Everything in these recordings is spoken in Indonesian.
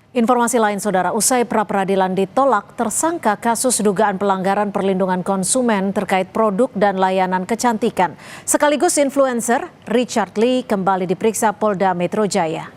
Informasi lain, Saudara, usai pra-peradilan ditolak, tersangka kasus dugaan pelanggaran perlindungan konsumen terkait produk dan layanan kecantikan. Sekaligus influencer, Richard Lee kembali diperiksa Polda Metro Jaya.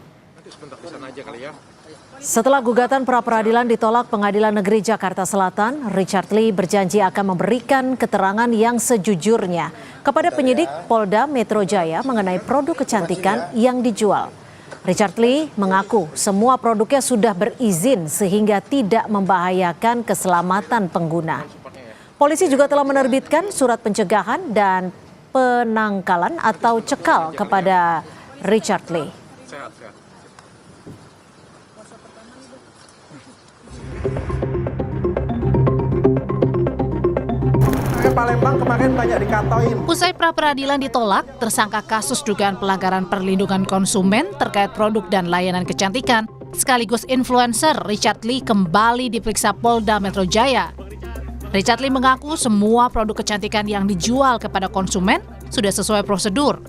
Setelah gugatan pra-peradilan ditolak Pengadilan Negeri Jakarta Selatan, Richard Lee berjanji akan memberikan keterangan yang sejujurnya kepada penyidik Polda Metro Jaya mengenai produk kecantikan yang dijual. Richard Lee mengaku semua produknya sudah berizin sehingga tidak membahayakan keselamatan pengguna. Polisi juga telah menerbitkan surat pencegahan dan penangkalan atau cekal kepada Richard Lee. Palembang kemarin banyak dikatoin. Usai pra-peradilan ditolak, tersangka kasus dugaan pelanggaran perlindungan konsumen terkait produk dan layanan kecantikan, sekaligus influencer Richard Lee kembali diperiksa Polda Metro Jaya. Richard Lee mengaku semua produk kecantikan yang dijual kepada konsumen sudah sesuai prosedur.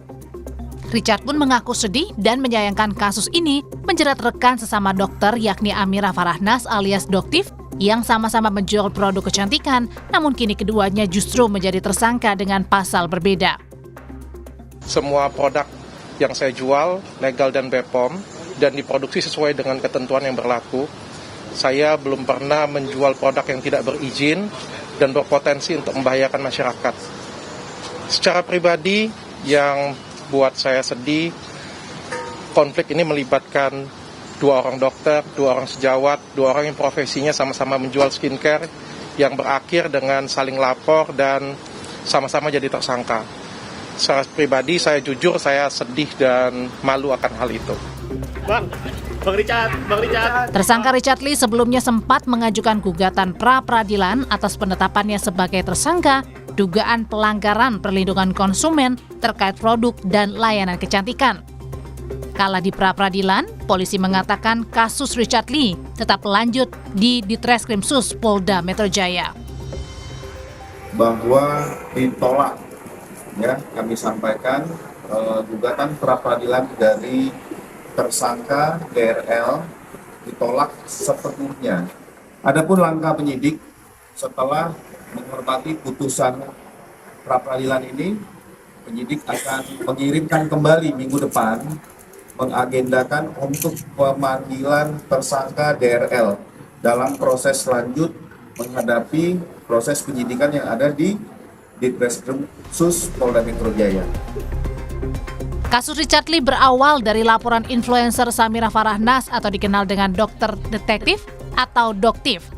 Richard pun mengaku sedih dan menyayangkan kasus ini menjerat rekan sesama dokter yakni Amira Farahnas alias Doktif yang sama-sama menjual produk kecantikan, namun kini keduanya justru menjadi tersangka dengan pasal berbeda. Semua produk yang saya jual legal dan BPOM dan diproduksi sesuai dengan ketentuan yang berlaku. Saya belum pernah menjual produk yang tidak berizin dan berpotensi untuk membahayakan masyarakat. Secara pribadi yang buat saya sedih, konflik ini melibatkan 2 orang dokter, 2 orang sejawat, 2 orang yang profesinya sama-sama menjual skincare yang berakhir dengan saling lapor dan sama-sama jadi tersangka. Secara pribadi saya jujur, saya sedih dan malu akan hal itu. Bang Richard. Tersangka Richard Lee sebelumnya sempat mengajukan gugatan pra-peradilan atas penetapannya sebagai tersangka dugaan pelanggaran perlindungan konsumen terkait produk dan layanan kecantikan. Kala di pra-peradilan, polisi mengatakan kasus Richard Lee tetap lanjut di Ditreskrimsus Polda Metro Jaya. Bahwa ditolak, ya kami sampaikan gugatan pra-peradilan dari tersangka DRL ditolak sepenuhnya. Adapun langkah penyidik setelah menghormati putusan pra-peradilan ini, penyidik akan mengirimkan kembali minggu depan mengagendakan untuk pemanggilan tersangka DRL dalam proses lanjut menghadapi proses penyidikan yang ada di Ditreskrimsus Polda Metro Jaya. Kasus Richard Lee berawal dari laporan influencer Samira Farahnas atau dikenal dengan dokter detektif atau Doktif.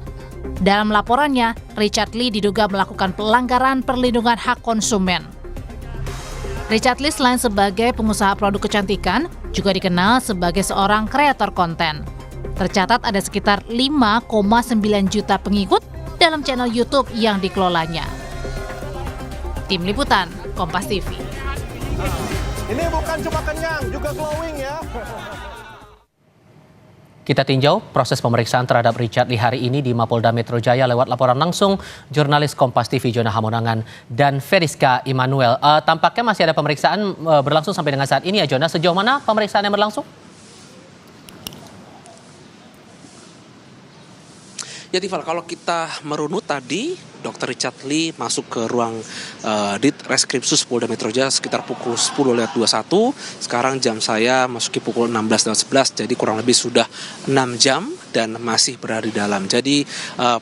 Dalam laporannya, Richard Lee diduga melakukan pelanggaran perlindungan hak konsumen. Richard Lee selain sebagai pengusaha produk kecantikan, juga dikenal sebagai seorang kreator konten. Tercatat ada sekitar 5,9 juta pengikut dalam channel YouTube yang dikelolanya. Tim Liputan, Kompas TV. Ini bukan cuma kenyang, juga glowing ya. Kita tinjau proses pemeriksaan terhadap Richard Lee hari ini di Mapolda Metro Jaya lewat laporan langsung jurnalis Kompas TV Jona Hamonangan dan Feriska Immanuel. Tampaknya masih ada pemeriksaan berlangsung sampai dengan saat ini ya Jona. Sejauh mana pemeriksaan yang berlangsung? Ya Tifal, kalau kita merunut tadi, Dr. Richard Lee masuk ke ruang Ditreskrimsus Polda Metro Jaya sekitar pukul 10.21. Sekarang jam saya masuki pukul 16.11, jadi kurang lebih sudah 6 jam dan masih berada di dalam. Jadi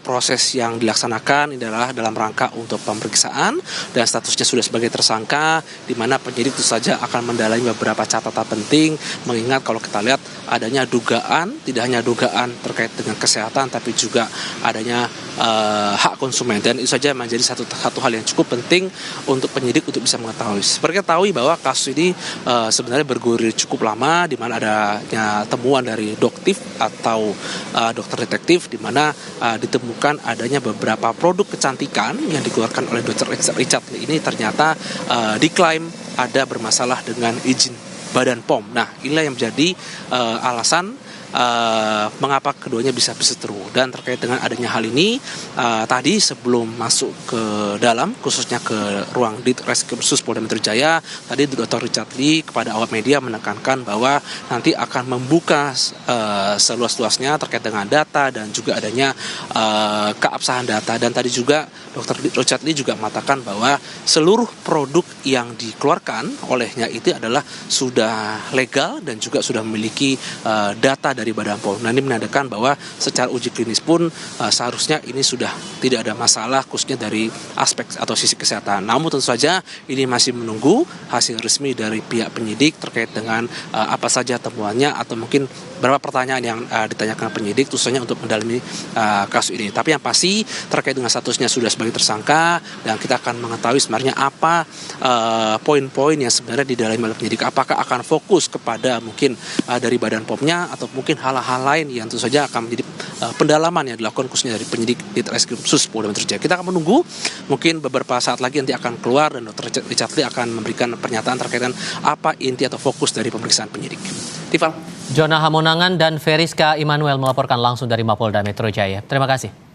proses yang dilaksanakan adalah dalam rangka untuk pemeriksaan dan statusnya sudah sebagai tersangka, di mana penyidik tentu saja akan mendalami beberapa catatan penting, mengingat kalau kita lihat adanya dugaan, tidak hanya dugaan terkait dengan kesehatan, tapi juga adanya hak konsumen. Dan itu saja menjadi satu hal yang cukup penting untuk penyidik untuk bisa mengetahui. Seperti ketahui bahwa kasus ini sebenarnya bergulir cukup lama, di mana adanya temuan dari Doktif atau dokter detektif, di mana ditemukan adanya beberapa produk kecantikan yang dikeluarkan oleh Dr. Richard Lee ini ternyata diklaim ada bermasalah dengan izin Badan POM. Nah, inilah yang menjadi alasan mengapa keduanya bisa berseteru. Dan terkait dengan adanya hal ini, tadi sebelum masuk ke dalam, khususnya ke ruang Ditreskrimsus Polda Metro Jaya, tadi Dr. Richard Lee kepada awak media menekankan bahwa nanti akan membuka seluas-luasnya terkait dengan data dan juga adanya keabsahan data. Dan tadi juga Dr. Richard Lee juga mengatakan bahwa seluruh produk yang dikeluarkan olehnya itu adalah sudah legal dan juga sudah memiliki data dari Badan POM. Nah, ini menandakan bahwa secara uji klinis pun seharusnya ini sudah tidak ada masalah khususnya dari aspek atau sisi kesehatan. Namun tentu saja ini masih menunggu hasil resmi dari pihak penyidik terkait dengan apa saja temuannya atau mungkin beberapa pertanyaan yang ditanyakan penyidik khususnya untuk mendalami kasus ini. Tapi yang pasti terkait dengan statusnya sudah sebagai tersangka dan kita akan mengetahui sebenarnya apa poin-poin yang sebenarnya didalami oleh penyidik. Apakah akan fokus kepada mungkin dari Badan POM-nya atau mungkin hal-hal lain yang tentu saja akan menjadi pendalaman yang dilakukan khususnya dari penyidik Ditreskrimsus Polda Metro Jaya. Kita akan menunggu, mungkin beberapa saat lagi nanti akan keluar dan Dr. Richard Lee akan memberikan pernyataan terkait dengan apa inti atau fokus dari pemeriksaan penyidik. Tifal. Jona Hamonangan dan Feriska Immanuel melaporkan langsung dari Mapolda Metro Jaya. Terima kasih.